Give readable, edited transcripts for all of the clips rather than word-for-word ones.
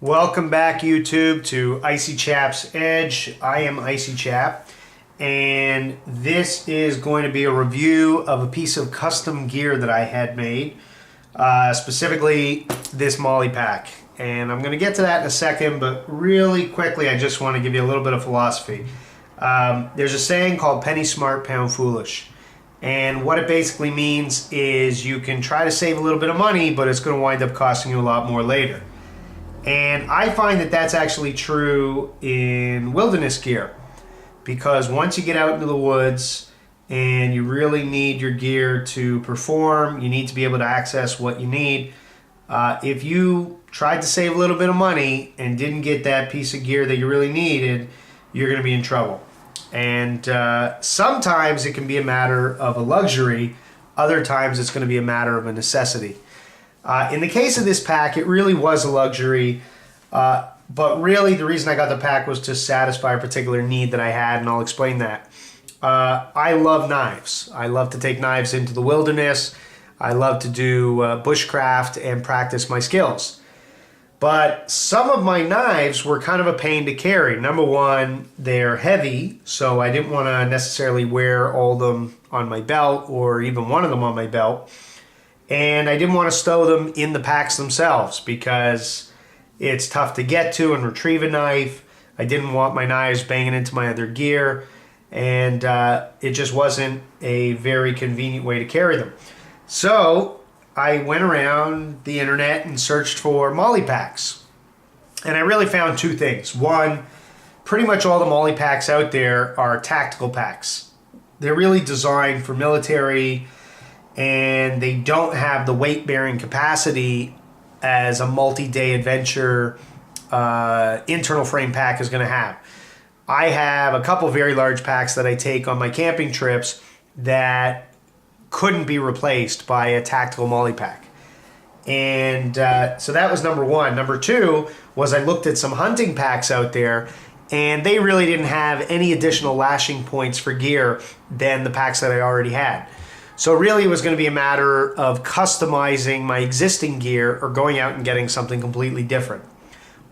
Welcome back, YouTube, to Icy Chap's Edge. I am Icy Chap, and this is going to be a review of a piece of custom gear that I had made, specifically this MOLLE pack. And I'm going to get to that in a second, but really quickly, I just want to give you a little bit of philosophy. There's a saying called penny smart, pound foolish. And what it basically means is you can try to save a little bit of money, but it's going to wind up costing you a lot more later. And I find that that's actually true in wilderness gear, because once you get out into the woods and you really need your gear to perform, you need to be able to access what you need. If you tried to save a little bit of money and didn't get that piece of gear that you really needed, you're going to be in trouble. And sometimes it can be a matter of a luxury. Other times it's going to be a matter of a necessity. In the case of this pack, it really was a luxury, but really the reason I got the pack was to satisfy a particular need that I had, and I'll explain that. I love knives. I love to take knives into the wilderness. I love to do bushcraft and practice my skills. But some of my knives were kind of a pain to carry. Number one, they're heavy, so I didn't want to necessarily wear all of them on my belt or even one of them on my belt. And I didn't want to stow them in the packs themselves because it's tough to get to and retrieve a knife. I didn't want my knives banging into my other gear, and it just wasn't a very convenient way to carry them. So I went around the internet and searched for MOLLE packs. And I really found two things. One, pretty much all the MOLLE packs out there are tactical packs. They're really designed for military, and they don't have the weight-bearing capacity as a multi-day adventure internal frame pack is going to have. I have a couple very large packs that I take on my camping trips that couldn't be replaced by a tactical MOLLE pack. And so that was number one. Number two was I looked at some hunting packs out there, and they really didn't have any additional lashing points for gear than the packs that I already had. So really it was going to be a matter of customizing my existing gear or going out and getting something completely different.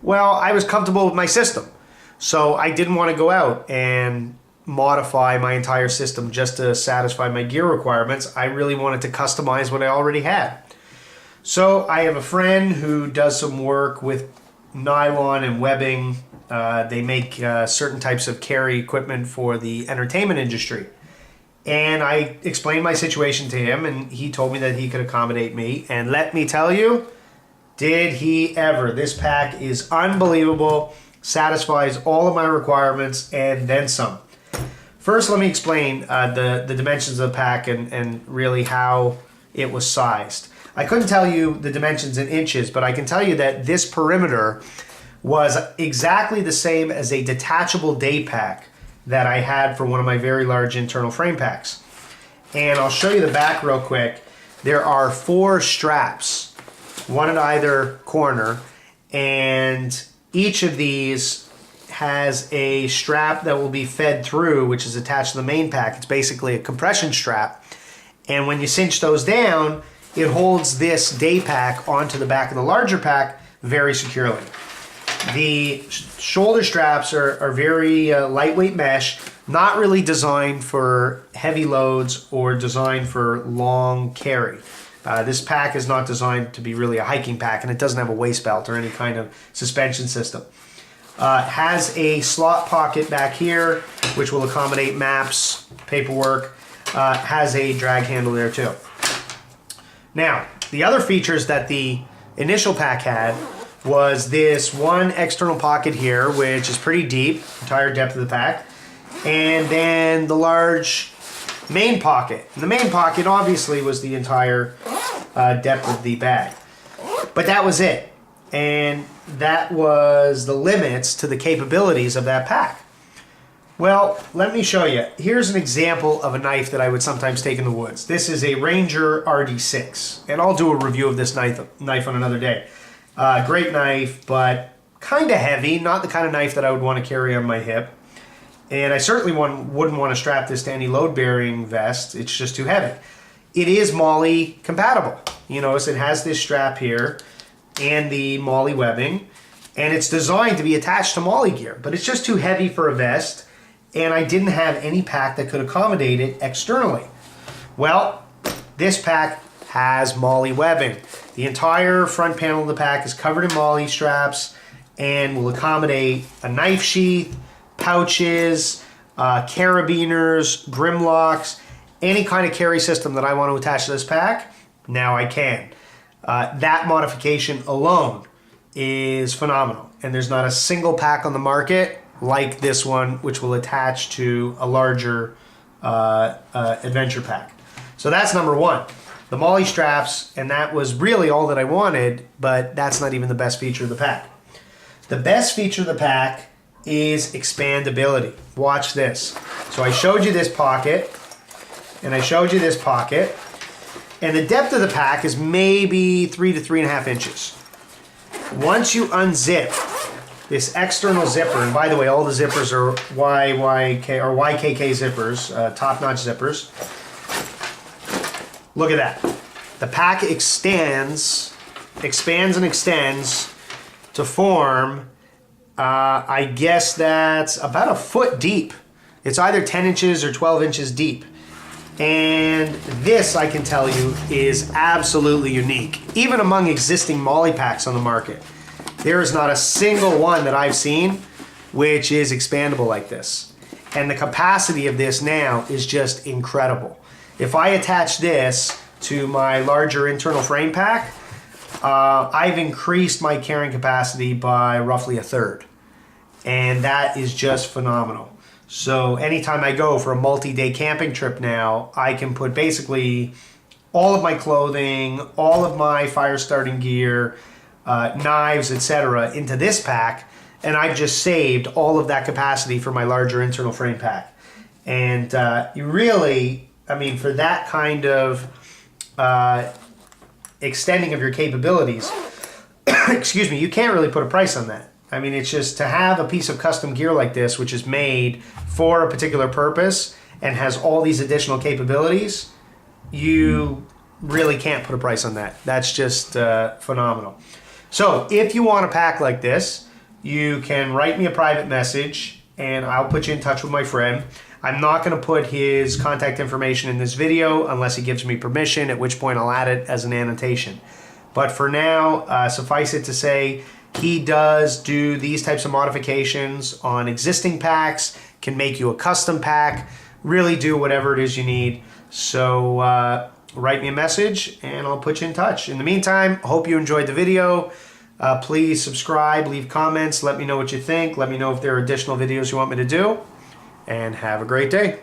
Well, I was comfortable with my system, so I didn't want to go out and modify my entire system just to satisfy my gear requirements. I really wanted to customize what I already had. So I have a friend who does some work with nylon and webbing. They make certain types of carry equipment for the entertainment industry. And I explained my situation to him, and he told me that he could accommodate me. And let me tell you, did he ever. This pack is unbelievable, satisfies all of my requirements, and then some. First, let me explain the dimensions of the pack and really how it was sized. I couldn't tell you the dimensions in inches, but I can tell you that this perimeter was exactly the same as a detachable day pack that I had for one of my very large internal frame packs. And I'll show you the back real quick. There are 4 straps, one at either corner, and each of these has a strap that will be fed through, which is attached to the main pack. It's basically a compression strap. And when you cinch those down, it holds this day pack onto the back of the larger pack very securely. The shoulder straps are very lightweight mesh, not really designed for heavy loads or designed for long carry. This pack is not designed to be really a hiking pack, and it doesn't have a waist belt or any kind of suspension system. It has a slot pocket back here, which will accommodate maps, paperwork. Has a drag handle there too. Now, the other features that the initial pack had was this one external pocket here, which is pretty deep, entire depth of the pack, and then the large main pocket. And the main pocket obviously was the entire depth of the bag. But that was it. And that was the limits to the capabilities of that pack. Well, let me show you. Here's an example of a knife that I would sometimes take in the woods. This is a Ranger RD6, and I'll do a review of this knife on another day. Great knife, but kind of heavy, not the kind of knife that I would want to carry on my hip. And I certainly wouldn't want to strap this to any load-bearing vest. It's just too heavy. It is MOLLE compatible. You notice it has this strap here and the MOLLE webbing. And it's designed to be attached to MOLLE gear, but it's just too heavy for a vest, and I didn't have any pack that could accommodate it externally. Well, this pack has MOLLE webbing. The entire front panel of the pack is covered in MOLLE straps and will accommodate a knife sheath, pouches, carabiners, grimlocks, any kind of carry system that I want to attach to this pack. Now I can. That modification alone is phenomenal, and there's not a single pack on the market like this one which will attach to a larger adventure pack. So that's number one, the MOLLE straps, and that was really all that I wanted, but that's not even the best feature of the pack. The best feature of the pack is expandability. Watch this. So I showed you this pocket, and I showed you this pocket, and the depth of the pack is maybe 3 to 3.5 inches. Once you unzip this external zipper, and by the way, all the zippers are YKK zippers, top-notch zippers. Look at that. The pack expands and extends to form, I guess that's about a foot deep. It's either 10 inches or 12 inches deep. And this, I can tell you, is absolutely unique. Even among existing MOLLE packs on the market, there is not a single one that I've seen which is expandable like this. And the capacity of this now is just incredible. If I attach this to my larger internal frame pack, I've increased my carrying capacity by roughly 1/3. And that is just phenomenal. So anytime I go for a multi-day camping trip now, I can put basically all of my clothing, all of my fire starting gear, knives, etc. into this pack, and I've just saved all of that capacity for my larger internal frame pack. And you really, I mean, for that kind of extending of your capabilities, excuse me, you can't really put a price on that. I mean, it's just to have a piece of custom gear like this, which is made for a particular purpose and has all these additional capabilities, you really can't put a price on that. That's just phenomenal. So if you want a pack like this, you can write me a private message and I'll put you in touch with my friend. I'm not going to put his contact information in this video unless he gives me permission, at which point I'll add it as an annotation. But for now, suffice it to say, he does do these types of modifications on existing packs, can make you a custom pack, really do whatever it is you need. So write me a message and I'll put you in touch. In the meantime, I hope you enjoyed the video. Please subscribe, leave comments, let me know what you think. Let me know if there are additional videos you want me to do. And have a great day.